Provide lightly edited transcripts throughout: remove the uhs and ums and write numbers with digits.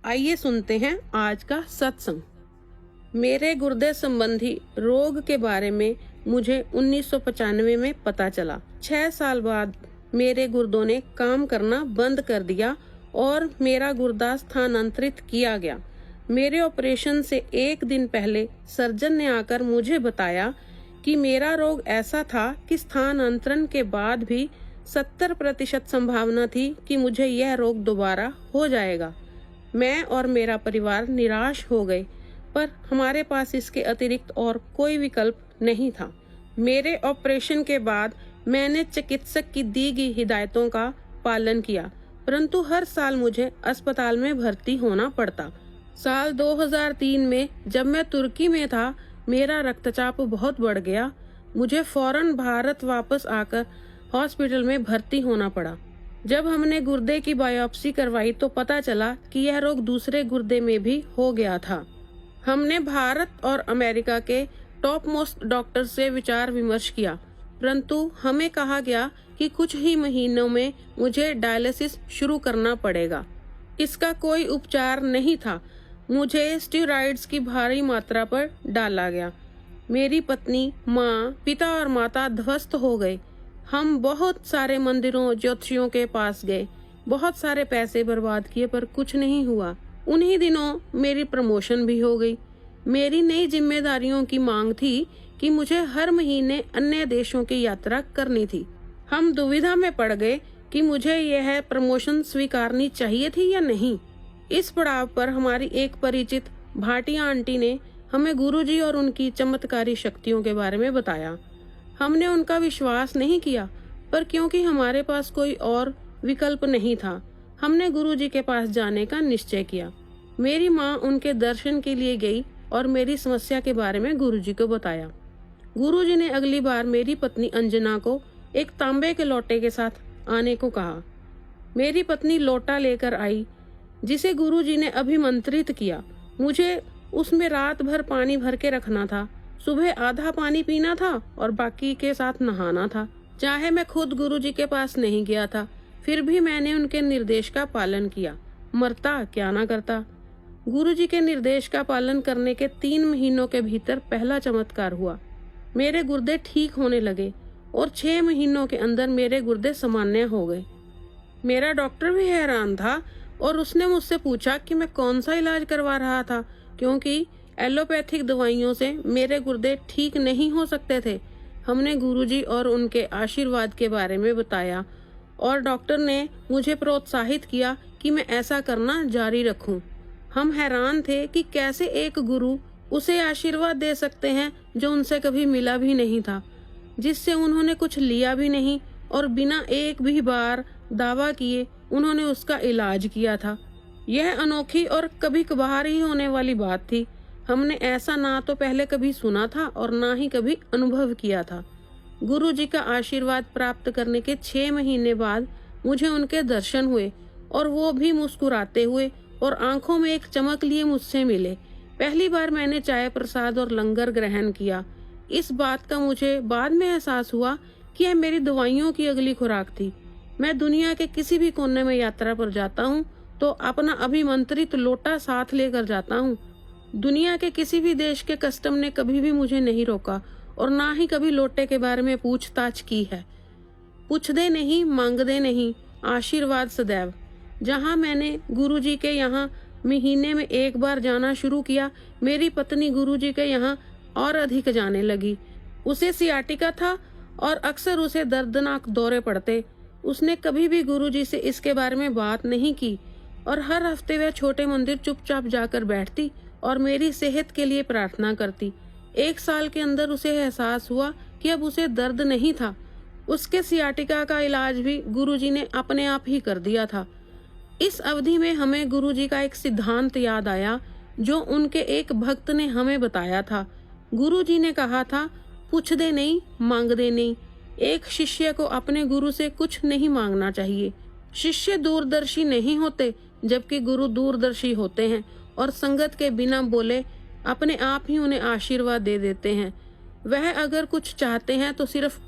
आइए सुनते हैं आज का सत्संग। मेरे गुर्दे संबंधी रोग के बारे में मुझे 1995 में पता चला। 6 साल बाद मेरे गुर्दों ने काम करना बंद कर दिया और मेरा गुर्दा स्थानांतरित किया गया। मेरे ऑपरेशन से एक दिन पहले सर्जन ने आकर मुझे बताया कि मेरा रोग ऐसा था कि स्थानांतरण के बाद भी 70% संभावना थी कि मुझे यह रोग दोबारा हो जाएगा। मैं और मेरा परिवार निराश हो गए, पर हमारे पास इसके अतिरिक्त और कोई विकल्प नहीं था। मेरे ऑपरेशन के बाद मैंने चिकित्सक की दी गई हिदायतों का पालन किया, परंतु हर साल मुझे अस्पताल में भर्ती होना पड़ता। साल 2003 में जब मैं तुर्की में था, मेरा रक्तचाप बहुत बढ़ गया। मुझे फौरन भारत वापस आकर हॉस्पिटल में भर्ती होना पड़ा। जब हमने गुर्दे की बायोप्सी करवाई तो पता चला कि यह रोग दूसरे गुर्दे में भी हो गया था। हमने भारत और अमेरिका के टॉप मोस्ट डॉक्टर से विचार विमर्श किया, परंतु हमें कहा गया कि कुछ ही महीनों में मुझे डायलिसिस शुरू करना पड़ेगा। इसका कोई उपचार नहीं था। मुझे स्टेरॉइड्स की भारी मात्रा पर डाला गया। मेरी पत्नी, माँ, पिता और माता ध्वस्त हो गए। हम बहुत सारे मंदिरों, ज्योतिषियों के पास गए, बहुत सारे पैसे बर्बाद किए, पर कुछ नहीं हुआ। उन्हीं दिनों मेरी प्रमोशन भी हो गई। मेरी नई जिम्मेदारियों की मांग थी कि मुझे हर महीने अन्य देशों की यात्रा करनी थी। हम दुविधा में पड़ गए कि मुझे यह प्रमोशन स्वीकारनी चाहिए थी या नहीं। इस पड़ाव पर हमारी एक परिचित भाटिया आंटी ने हमें गुरुजी और उनकी चमत्कारी शक्तियों के बारे में बताया। हमने उनका विश्वास नहीं किया, पर क्योंकि हमारे पास कोई और विकल्प नहीं था, हमने गुरुजी के पास जाने का निश्चय किया। मेरी माँ उनके दर्शन के लिए गई और मेरी समस्या के बारे में गुरुजी को बताया। गुरुजी ने अगली बार मेरी पत्नी अंजना को एक तांबे के लोटे के साथ आने को कहा। मेरी पत्नी लोटा लेकर आई, जिसे गुरुजी ने अभिमंत्रित किया। मुझे उसमें रात भर पानी भर के रखना था। सुबह आधा पानी पीना था और बाकी के साथ नहाना था। चाहे मैं खुद गुरुजी के पास नहीं गया था, फिर भी मैंने उनके निर्देश का पालन किया। मरता क्या ना करता। गुरुजी के निर्देश का पालन करने के 3 महीनों के भीतर पहला चमत्कार हुआ। मेरे गुर्दे ठीक होने लगे और 6 महीनों के अंदर मेरे गुर्दे सामान्य हो गए। मेरा डॉक्टर भी हैरान था और उसने मुझसे पूछा कि मैं कौन सा इलाज करवा रहा था, क्योंकि एलोपैथिक दवाइयों से मेरे गुर्दे ठीक नहीं हो सकते थे। हमने गुरुजी और उनके आशीर्वाद के बारे में बताया और डॉक्टर ने मुझे प्रोत्साहित किया कि मैं ऐसा करना जारी रखूं। हम हैरान थे कि कैसे एक गुरु उसे आशीर्वाद दे सकते हैं जो उनसे कभी मिला भी नहीं था, जिससे उन्होंने कुछ लिया भी नहीं और बिना एक भी बार दावा किए उन्होंने उसका इलाज किया था। यह अनोखी और कभी कभार ही होने वाली बात थी। हमने ऐसा ना तो पहले कभी सुना था और ना ही कभी अनुभव किया था। गुरुजी का आशीर्वाद प्राप्त करने के 6 महीने बाद मुझे उनके दर्शन हुए और वो भी मुस्कुराते हुए और आंखों में एक चमक लिए मुझसे मिले। पहली बार मैंने चाय प्रसाद और लंगर ग्रहण किया। इस बात का मुझे बाद में एहसास हुआ कि यह मेरी दवाइयों की अगली खुराक थी। मैं दुनिया के किसी भी कोने में यात्रा पर जाता हूँ तो अपना अभिमंत्रित लोटा साथ लेकर जाता हूँ। दुनिया के किसी भी देश के कस्टम ने कभी भी मुझे नहीं रोका और ना ही कभी लोटे के बारे में पूछताछ की है। पूछदे नहीं, मांगदे नहीं, आशीर्वाद सदैव। जहाँ मैंने गुरुजी के यहाँ महीने में एक बार जाना शुरू किया, मेरी पत्नी गुरुजी के यहाँ और अधिक जाने लगी। उसे सियाटिका था और अक्सर उसे दर्दनाक दौरे पड़ते। उसने कभी भी गुरुजी से इसके बारे में बात नहीं की और हर हफ्ते वह छोटे मंदिर चुपचाप जाकर बैठती और मेरी सेहत के लिए प्रार्थना करती। 1 साल के अंदर उसे एहसास हुआ कि अब उसे दर्द नहीं था। उसके सियाटिका का इलाज भी गुरुजी ने अपने आप ही कर दिया था। इस अवधि में हमें गुरुजी का एक सिद्धांत याद आया जो उनके एक भक्त ने हमें बताया था। गुरुजी ने कहा था, पूछदे नहीं, मांगदे नहीं। एक शिष्य को अपने गुरु से कुछ नहीं मांगना चाहिए। शिष्य दूरदर्शी नहीं होते, जबकि गुरु दूरदर्शी होते हैं और संगत के बिना बोले अपने आप ही उन्हें आशीर्वाद दे देते हैं। वह अगर कुछ चाहते हैं तो सिर्फ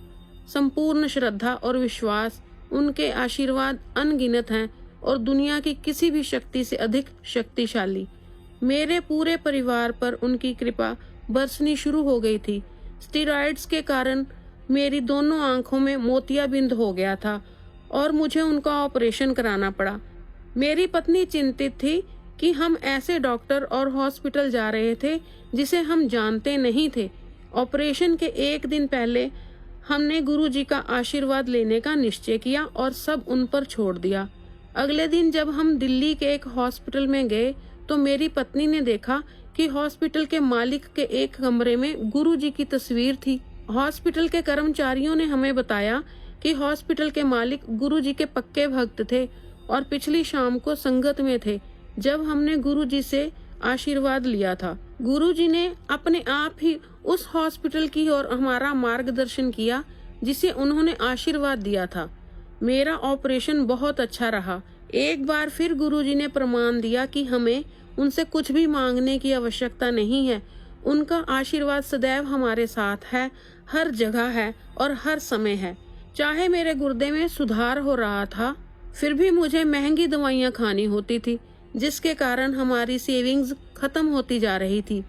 संपूर्ण श्रद्धा और विश्वास। उनके आशीर्वाद अनगिनत हैं। और दुनिया की किसी भी शक्ति से अधिक शक्तिशाली। मेरे पूरे परिवार पर उनकी कृपा बरसनी शुरू हो गई थी। स्टेरॉइड्स के कारण मेरी दोनों आंखों में मोतियाबिंद हो गया था और मुझे उनका ऑपरेशन कराना पड़ा। मेरी पत्नी चिंतित थी कि हम ऐसे डॉक्टर और हॉस्पिटल जा रहे थे जिसे हम जानते नहीं थे। ऑपरेशन के एक दिन पहले हमने गुरुजी का आशीर्वाद लेने का निश्चय किया और सब उन पर छोड़ दिया। अगले दिन जब हम दिल्ली के एक हॉस्पिटल में गए तो मेरी पत्नी ने देखा कि हॉस्पिटल के मालिक के एक कमरे में गुरुजी की तस्वीर थी। हॉस्पिटल के कर्मचारियों ने हमें बताया कि हॉस्पिटल के मालिक गुरुजी के पक्के भक्त थे और पिछली शाम को संगत में थे जब हमने गुरुजी से आशीर्वाद लिया था। गुरुजी ने अपने आप ही उस हॉस्पिटल की ओर हमारा मार्गदर्शन किया जिसे उन्होंने आशीर्वाद दिया था। मेरा ऑपरेशन बहुत अच्छा रहा। एक बार फिर गुरुजी ने प्रमाण दिया कि हमें उनसे कुछ भी मांगने की आवश्यकता नहीं है। उनका आशीर्वाद सदैव हमारे साथ है, हर जगह है और हर समय है। चाहे मेरे गुर्दे में सुधार हो रहा था, फिर भी मुझे महंगी दवाइयाँ खानी होती थी, जिसके कारण हमारी सेविंग्स खत्म होती जा रही थी।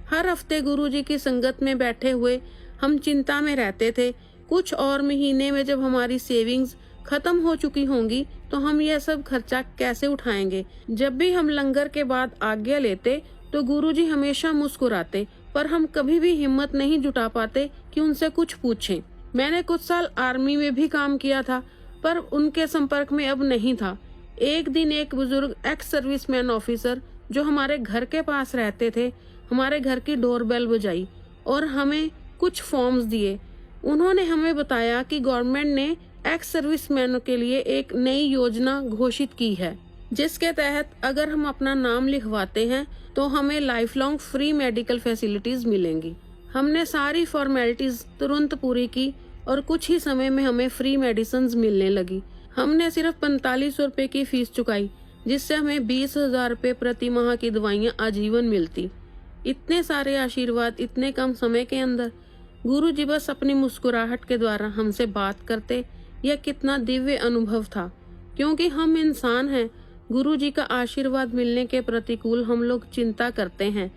हर हफ्ते गुरुजी की संगत में बैठे हुए हम चिंता में रहते थे। कुछ और महीने में जब हमारी सेविंग्स खत्म हो चुकी होंगी तो हम यह सब खर्चा कैसे उठाएंगे। जब भी हम लंगर के बाद आज्ञा लेते तो गुरुजी हमेशा मुस्कुराते, पर हम कभी भी हिम्मत नहीं जुटा पाते कि उनसे कुछ पूछें। मैंने कुछ साल आर्मी में भी काम किया था, पर उनके संपर्क में अब नहीं था। एक दिन एक बुजुर्ग एक्स सर्विसमैन ऑफिसर जो हमारे घर के पास रहते थे, हमारे घर की डोरबेल बजाई और हमें कुछ फॉर्म्स दिए। उन्होंने हमें बताया कि गवर्नमेंट ने एक्स सर्विसमैनों के लिए एक नई योजना घोषित की है, जिसके तहत अगर हम अपना नाम लिखवाते हैं तो हमें life long free medical facilities मिलेंगी। हमने सारी फॉर्मेलिटीज तुरंत पूरी की और कुछ ही समय में हमें फ्री मेडिसिन मिलने लगी। हमने सिर्फ 4500 रुपए की फीस चुकाई, जिससे हमें 20,000 रुपए प्रति माह की दवाइयाँ आजीवन मिलती। इतने सारे आशीर्वाद इतने कम समय के अंदर। गुरुजी बस अपनी मुस्कुराहट के द्वारा हमसे बात करते। यह कितना दिव्य अनुभव था, क्योंकि हम इंसान हैं। गुरुजी का आशीर्वाद मिलने के प्रतिकूल हम लोग चिंता करते हैं।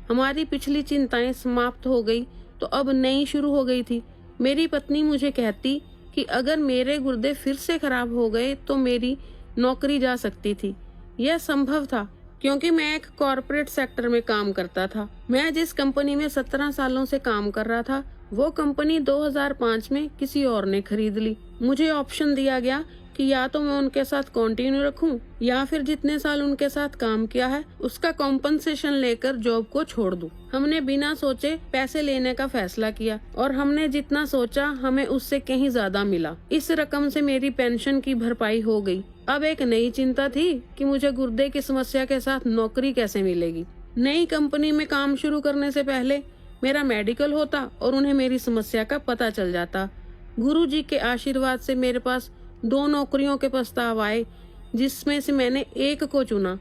हमारी पिछली चिंताएं समाप्त हो गई तो अब नई शुरू हो गई थी। मेरी पत्नी मुझे कहती कि अगर मेरे गुर्दे फिर से खराब हो गए तो मेरी नौकरी जा सकती थी। यह संभव था क्योंकि मैं एक कॉरपोरेट सेक्टर में काम करता था। मैं जिस कंपनी में 17 सालों से काम कर रहा था, वो कंपनी 2005 में किसी और ने खरीद ली। मुझे ऑप्शन दिया गया कि या तो मैं उनके साथ कंटिन्यू रखूं या फिर जितने साल उनके साथ काम किया है उसका कॉम्पनसेशन लेकर जॉब को छोड़ दूं। हमने बिना सोचे पैसे लेने का फैसला किया और हमने जितना सोचा हमें उससे कहीं ज्यादा मिला। इस रकम से मेरी पेंशन की भरपाई हो गई। अब एक नई चिंता थी कि मुझे गुर्दे की समस्या के साथ नौकरी कैसे मिलेगी। नई कंपनी में काम शुरू करने से पहले मेरा मेडिकल होता और उन्हें मेरी समस्या का पता चल जाता। गुरुजी के आशीर्वाद से मेरे पास 2 नौकरियों के प्रस्ताव आए, जिसमें से मैंने एक को चुना।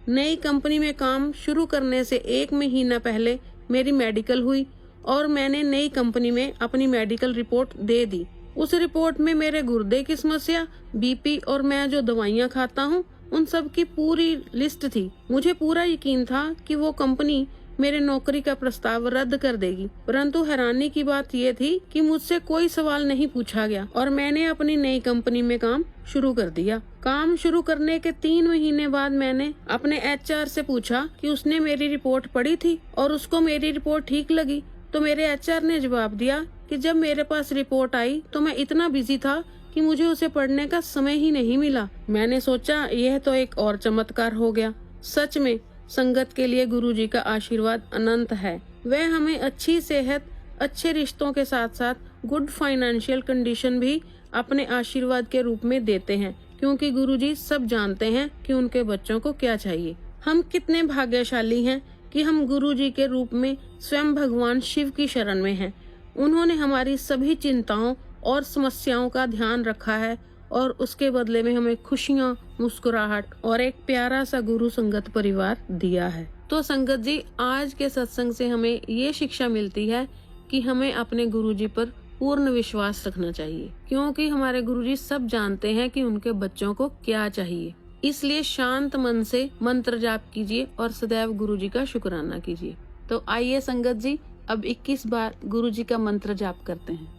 नई कंपनी में काम शुरू करने से 1 महीना पहले मेरी मेडिकल हुई और मैंने नई कंपनी में अपनी मेडिकल रिपोर्ट दे दी। उस रिपोर्ट में मेरे गुर्दे की समस्या, बीपी और मैं जो दवाइयाँ खाता हूँ उन सब की पूरी लिस्ट थी। मुझे पूरा यकीन था कि वो कंपनी मेरे नौकरी का प्रस्ताव रद्द कर देगी, परंतु हैरानी की बात ये थी कि मुझसे कोई सवाल नहीं पूछा गया और मैंने अपनी नई कंपनी में काम शुरू कर दिया। काम शुरू करने के 3 महीने बाद मैंने अपने एचआर से पूछा कि उसने मेरी रिपोर्ट पढ़ी थी और उसको मेरी रिपोर्ट ठीक लगी। तो मेरे एचआर ने जवाब दिया कि जब मेरे पास रिपोर्ट आई तो मैं इतना बिजी था कि मुझे उसे पढ़ने का समय ही नहीं मिला। मैंने सोचा यह तो एक और चमत्कार हो गया। सच में संगत के लिए गुरुजी का आशीर्वाद अनंत है। वह हमें अच्छी सेहत, अच्छे रिश्तों के साथ साथ गुड फाइनेंशियल कंडीशन भी अपने आशीर्वाद के रूप में देते हैं, क्योंकि गुरुजी सब जानते हैं कि उनके बच्चों को क्या चाहिए। हम कितने भाग्यशाली हैं कि हम गुरुजी के रूप में स्वयं भगवान शिव की शरण में हैं। उन्होंने हमारी सभी चिंताओं और समस्याओं का ध्यान रखा है और उसके बदले में हमें खुशियाँ, मुस्कुराहट और एक प्यारा सा गुरु संगत परिवार दिया है। तो संगत जी, आज के सत्संग से हमें ये शिक्षा मिलती है कि हमें अपने गुरुजी पर पूर्ण विश्वास रखना चाहिए, क्योंकि हमारे गुरुजी सब जानते हैं कि उनके बच्चों को क्या चाहिए। इसलिए शांत मन से मंत्र जाप कीजिए और सदैव गुरु जी का शुक्राना कीजिए। तो आइए संगत जी, अब 21 बार गुरु जी का मंत्र जाप करते हैं।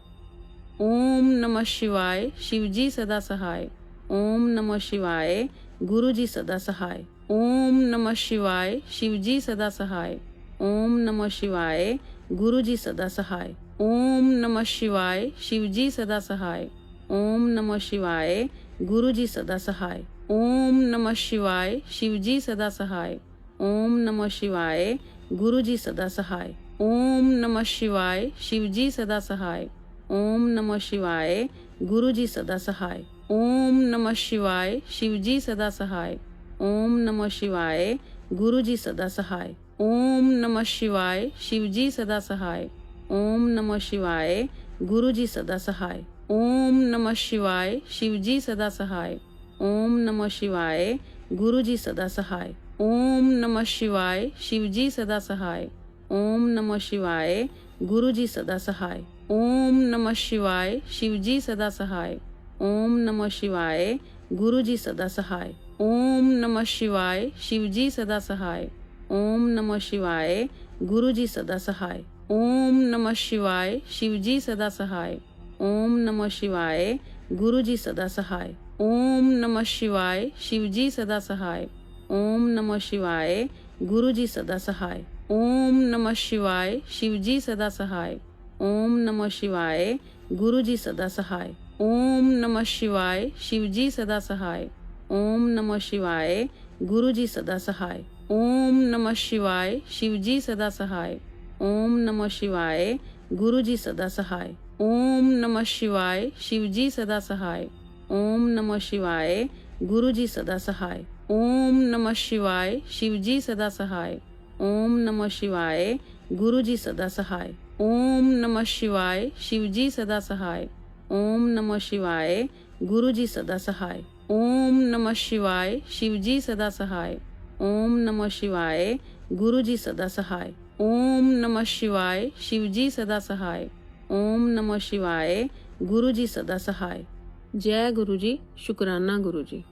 ओम नमः शिवाय, शिव जी सदा सहाय। ओम नमः शिवाय, गुरु जी सदा सहाय। ओम नमः शिवाय, शिव जी सदा सहाय। ओम नमः शिवाय, गुरु जी सदा सहाय। ओम नमः शिवाय, शिव जी सदा सहाय। ओम नमः शिवाय, गुरु जी सदा सहाय। ओम नमः शिवाय, शिव जी सदा सहाय। ओम नमः शिवाय, गुरु जी सदा सहाय। ओम नमः शिवाय, शिव जी सदा सहाय। ओम नमः शिवाय, गुरु जी सदा सहाय। ओम नमः शिवाय, शिव जी सदा सहाय। ओम नमः शिवाय, गुरु जी सदा सहाय। ओम नमः शिवाय, शिव जी सदा सहाय। ओम नमः शिवाय, गुरु जी सदा सहाय। ओम नमः शिवाय, शिव जी सदा सहाय। ओम नमः शिवाय, गुरु जी सदा सहाय। ओम नमः शिवाय, शिव जी सदा सहाय। ओम नमः शिवाय, गुरु जी सदा सहाय। ओम नमः शिवाय, शिव जी सदा सहाय। ओम नमः शिवाय, गुरु जी सदा सहाय। ओम नमः शिवाय, शिव जी सदा सहाय। ओम नमः शिवाय, गुरु जी सदा सहाय। ओम नमः शिवाय, शिव जी सदा सहाय। ओम नमः शिवाय, गुरु जी सदा सहाय। ओम नमः शिवाय, शिव जी सदा सहाय। ओम नमः शिवाय, गुरु जी सदा सहाय। ओम नमः शिवाय, शिव जी सदा सहाय। ओम नमः शिवाय, गुरु जी सदा सहाय। ओम नमः शिवाय, शिव जी सदा सहाय। ओम नमः शिवाय, गुरु जी सदा सहाय। ओम नमः शिवाय, शिव जी सदा सहाय। ओम नमः शिवाय, गुरु जी सदा सहाय। ओम नमः शिवाय, शिव जी सदा सहाय। ओम नमः शिवाय, गुरु जी सदा सहाय। ओम नमः शिवाय, शिव जी सदा सहाय। ओम नमः शिवाय, गुरु जी सदा सहाय। ओम नमः शिवाय, शिव जी सदा सहाय। ओम नमः शिवाय, गुरु जी सदा सहाय। ओम नमः शिवाय, शिव जी सदा सहाय। ओम नमः शिवाय, गुरु जी सदा सहाय। ओम नमः शिवाय, शिव जी सदा सहाय। ओम नमः शिवाय, गुरु जी सदा सहाय। जय गुरु जी, शुक्राना गुरु जी।